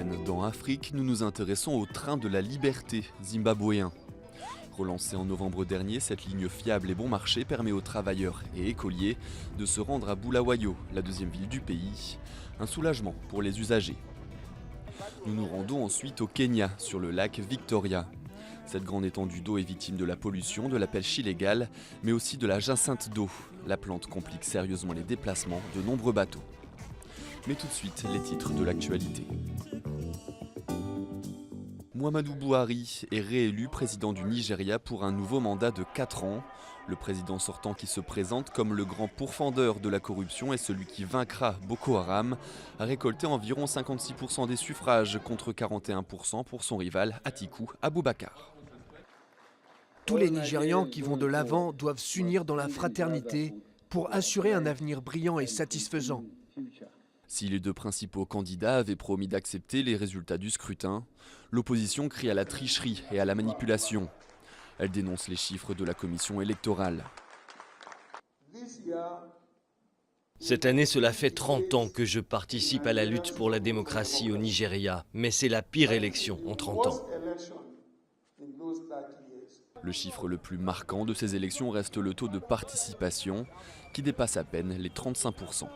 semaine, dans Afrique, nous nous intéressons au train de la liberté zimbabwéen. Relancée en novembre dernier, cette ligne fiable et bon marché permet aux travailleurs et écoliers de se rendre à Bulawayo, la deuxième ville du pays. Un soulagement pour les usagers. Nous nous rendons ensuite au Kenya, sur le lac Victoria. Cette grande étendue d'eau est victime de la pollution, de la pêche illégale, mais aussi de la jacinthe d'eau. La plante complique sérieusement les déplacements de nombreux bateaux. Mais tout de suite, les titres de l'actualité. Muhammadu Buhari est réélu président du Nigeria pour un nouveau mandat de 4 ans. Le président sortant qui se présente comme le grand pourfendeur de la corruption et celui qui vaincra Boko Haram a récolté environ 56% des suffrages contre 41% pour son rival Atiku Abubakar. Tous les Nigérians qui vont de l'avant doivent s'unir dans la fraternité pour assurer un avenir brillant et satisfaisant. Si les deux principaux candidats avaient promis d'accepter les résultats du scrutin, l'opposition crie à la tricherie et à la manipulation. Elle dénonce les chiffres de la commission électorale. Cette année, cela fait 30 ans que je participe à la lutte pour la démocratie au Nigeria, mais c'est la pire élection en 30 ans. Le chiffre le plus marquant de ces élections reste le taux de participation, qui dépasse à peine les 35%.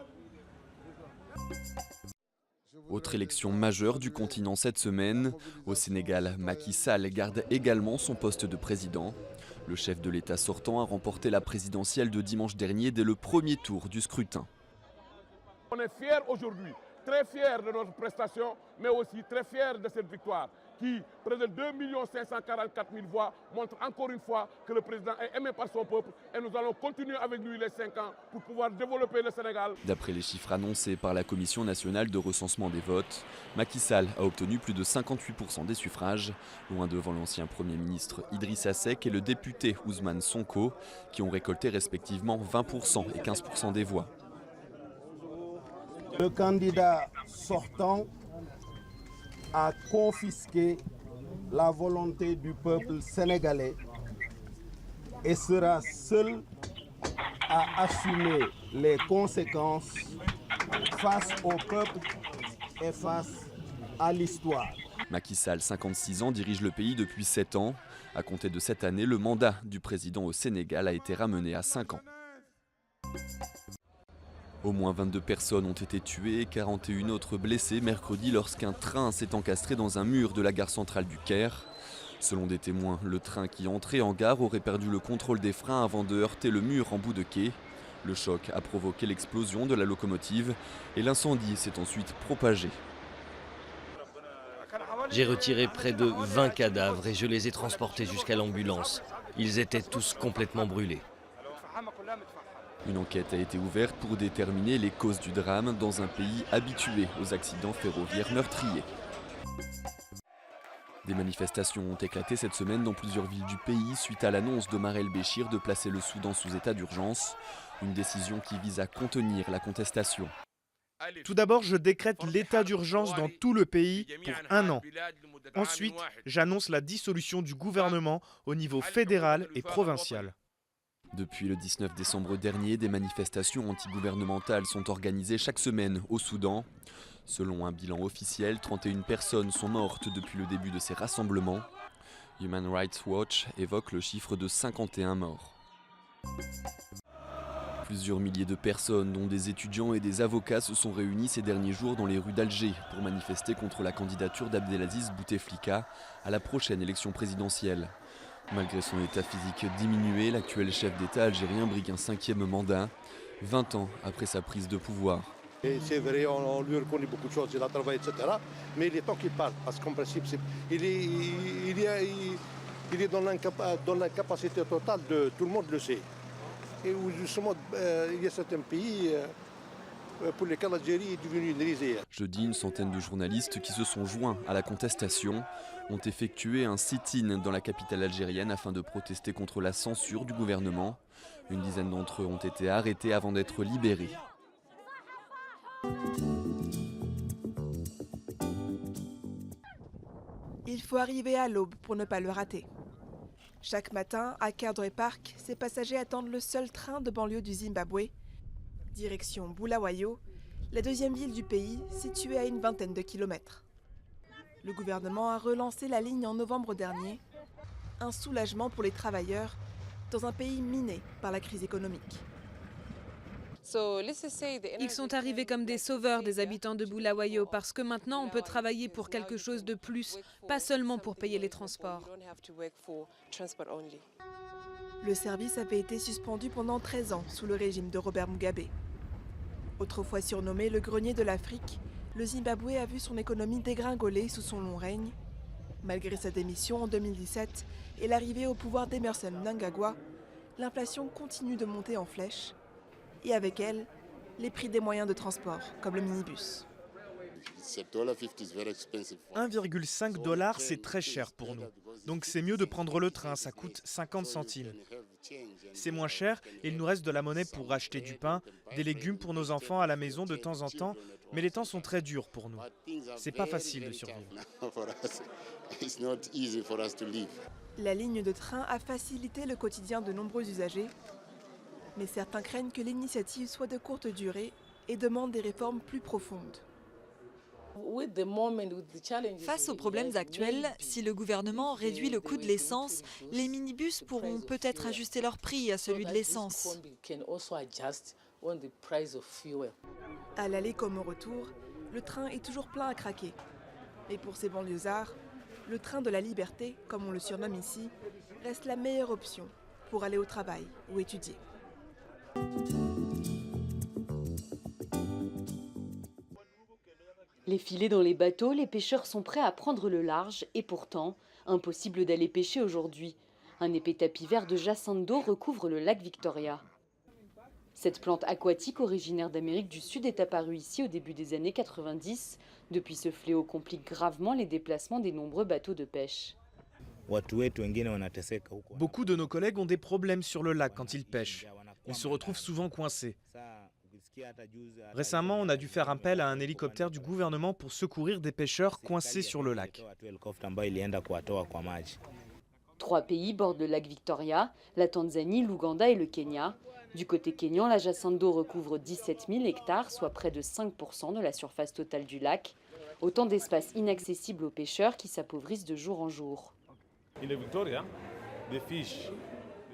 Autre élection majeure du continent cette semaine. Au Sénégal, Macky Sall garde également son poste de président. Le chef de l'État sortant a remporté la présidentielle de dimanche dernier dès le premier tour du scrutin. On est fiers aujourd'hui, très fiers de notre prestation, mais aussi très fiers de cette victoire qui, près de 2 544 000 voix, montre encore une fois que le président est aimé par son peuple et nous allons continuer avec lui les 5 ans pour pouvoir développer le Sénégal. D'après les chiffres annoncés par la Commission nationale de recensement des votes, Macky Sall a obtenu plus de 58% des suffrages, loin devant l'ancien Premier ministre Idrissa Seck et le député Ousmane Sonko, qui ont récolté respectivement 20% et 15% des voix. Le candidat sortant a confisqué la volonté du peuple sénégalais et sera seul à assumer les conséquences face au peuple et face à l'histoire. Macky Sall, 56 ans, dirige le pays depuis 7 ans. À compter de cette année, le mandat du président au Sénégal a été ramené à 5 ans. Au moins 22 personnes ont été tuées et 41 autres blessées mercredi lorsqu'un train s'est encastré dans un mur de la gare centrale du Caire. Selon des témoins, le train qui entrait en gare aurait perdu le contrôle des freins avant de heurter le mur en bout de quai. Le choc a provoqué l'explosion de la locomotive et l'incendie s'est ensuite propagé. J'ai retiré près de 20 cadavres et je les ai transportés jusqu'à l'ambulance. Ils étaient tous complètement brûlés. Une enquête a été ouverte pour déterminer les causes du drame dans un pays habitué aux accidents ferroviaires meurtriers. Des manifestations ont éclaté cette semaine dans plusieurs villes du pays suite à l'annonce d'Omar El-Béchir de placer le Soudan sous état d'urgence. Une décision qui vise à contenir la contestation. Tout d'abord, je décrète l'état d'urgence dans tout le pays pour 1 an. Ensuite, j'annonce la dissolution du gouvernement au niveau fédéral et provincial. Depuis le 19 décembre dernier, des manifestations antigouvernementales sont organisées chaque semaine au Soudan. Selon un bilan officiel, 31 personnes sont mortes depuis le début de ces rassemblements. Human Rights Watch évoque le chiffre de 51 morts. Plusieurs milliers de personnes, dont des étudiants et des avocats, se sont réunis ces derniers jours dans les rues d'Alger pour manifester contre la candidature d'Abdelaziz Bouteflika à la prochaine élection présidentielle. Malgré son état physique diminué, l'actuel chef d'État algérien brigue un 5e mandat, 20 ans après sa prise de pouvoir. C'est vrai, on lui reconnaît beaucoup de choses, il a travaillé, etc. Mais il est temps qu'il parle, parce qu'en principe, il est dans l'incapacité totale de tout le monde le sait. Et où justement, il y a certains pays pour lesquels l'Algérie est devenue une risée. Jeudi, une centaine de journalistes qui se sont joints à la contestation ont effectué un sit-in dans la capitale algérienne afin de protester contre la censure du gouvernement. Une dizaine d'entre eux ont été arrêtés avant d'être libérés. Il faut arriver à l'aube pour ne pas le rater. Chaque matin, à Cardwell Park, ces passagers attendent le seul train de banlieue du Zimbabwe. Direction Bulawayo, la deuxième ville du pays, située à une vingtaine de kilomètres. Le gouvernement a relancé la ligne en novembre dernier. Un soulagement pour les travailleurs dans un pays miné par la crise économique. Ils sont arrivés comme des sauveurs des habitants de Bulawayo parce que maintenant on peut travailler pour quelque chose de plus, pas seulement pour payer les transports. Le service avait été suspendu pendant 13 ans sous le régime de Robert Mugabe. Autrefois surnommé le grenier de l'Afrique, le Zimbabwe a vu son économie dégringoler sous son long règne. Malgré sa démission en 2017 et l'arrivée au pouvoir d'Emerson Mnangagwa, l'inflation continue de monter en flèche. Et avec elle, les prix des moyens de transport, comme le minibus. 1,5 $, c'est très cher pour nous. Donc c'est mieux de prendre le train, ça coûte 50 centimes. C'est moins cher et il nous reste de la monnaie pour acheter du pain, des légumes pour nos enfants à la maison de temps en temps, mais les temps sont très durs pour nous. C'est pas facile de survivre. La ligne de train a facilité le quotidien de nombreux usagers, mais certains craignent que l'initiative soit de courte durée et demandent des réformes plus profondes. Face aux problèmes actuels, si le gouvernement réduit le coût de l'essence, les minibus pourront peut-être ajuster leur prix à celui de l'essence. À l'aller comme au retour, le train est toujours plein à craquer. Mais pour ces banlieusards, le train de la liberté, comme on le surnomme ici, reste la meilleure option pour aller au travail ou étudier. Les filets dans les bateaux, les pêcheurs sont prêts à prendre le large et pourtant, impossible d'aller pêcher aujourd'hui. Un épais tapis vert de jacinthe d'eau recouvre le lac Victoria. Cette plante aquatique originaire d'Amérique du Sud est apparue ici au début des années 90. Depuis, ce fléau complique gravement les déplacements des nombreux bateaux de pêche. Beaucoup de nos collègues ont des problèmes sur le lac quand ils pêchent. Ils se retrouvent souvent coincés. Récemment, on a dû faire appel à un hélicoptère du gouvernement pour secourir des pêcheurs coincés sur le lac. 3 pays bordent le lac Victoria, la Tanzanie, l'Ouganda et le Kenya. Du côté kényan, la jacinthe d'eau recouvre 17 000 hectares, soit près de 5% de la surface totale du lac. Autant d'espaces inaccessibles aux pêcheurs qui s'appauvrissent de jour en jour.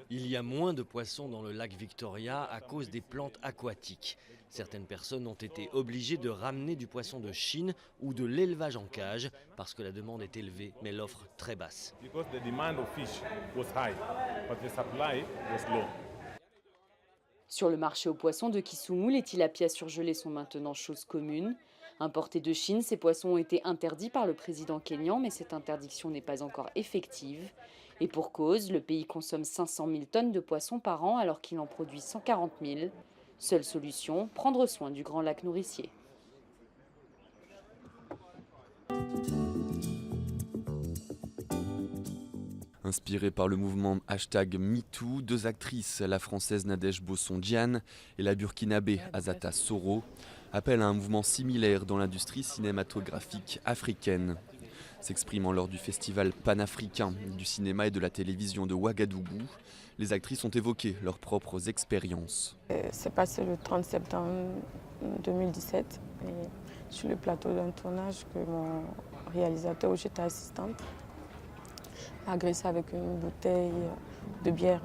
Il y a moins de poissons dans le lac Victoria à cause des plantes aquatiques. Certaines personnes ont été obligées de ramener du poisson de Chine ou de l'élevage en cage parce que la demande est élevée mais l'offre très basse. Sur le marché aux poissons de Kisumu, les tilapias surgelés sont maintenant chose commune. Importés de Chine, ces poissons ont été interdits par le président kényan, mais cette interdiction n'est pas encore effective. Et pour cause, le pays consomme 500 000 tonnes de poissons par an alors qu'il en produit 140 000. Seule solution, prendre soin du grand lac nourricier. Inspirée par le mouvement #MeToo, 2 actrices, la française Nadège Bosson-Diane et la burkinabé Azata Soro, appellent à un mouvement similaire dans l'industrie cinématographique africaine. S'exprimant lors du festival panafricain du cinéma et de la télévision de Ouagadougou, les actrices ont évoqué leurs propres expériences. C'est passé le 30 septembre 2017 et sur le plateau d'un tournage que mon réalisateur, où j'étais assistante, m'a agressée avec une bouteille de bière.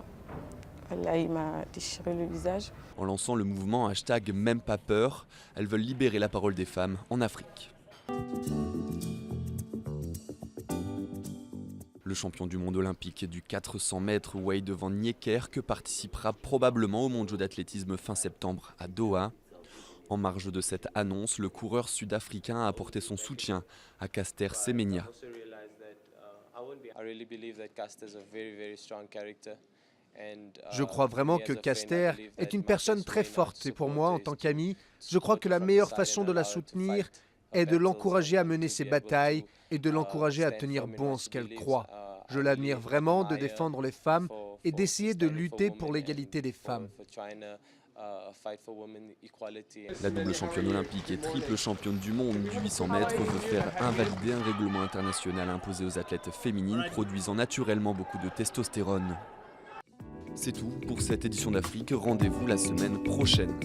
Là, il m'a déchiré le visage. En lançant le mouvement #Même pas peur, elles veulent libérer la parole des femmes en Afrique. Le champion du monde olympique du 400 mètres Wade van Niekerk participera probablement au mondiaux d'athlétisme fin septembre à Doha. En marge de cette annonce, le coureur sud-africain a apporté son soutien à Caster Semenya. Je crois vraiment que Caster est une personne très forte et pour moi, en tant qu'ami, je crois que la meilleure façon de la soutenir est de l'encourager à mener ses batailles et de l'encourager à tenir bon en ce qu'elle croit. Je l'admire vraiment de défendre les femmes et d'essayer de lutter pour l'égalité des femmes. La double championne olympique et triple championne du monde du 800 mètres veut faire invalider un règlement international imposé aux athlètes féminines produisant naturellement beaucoup de testostérone. C'est tout pour cette édition d'Afrique, rendez-vous la semaine prochaine.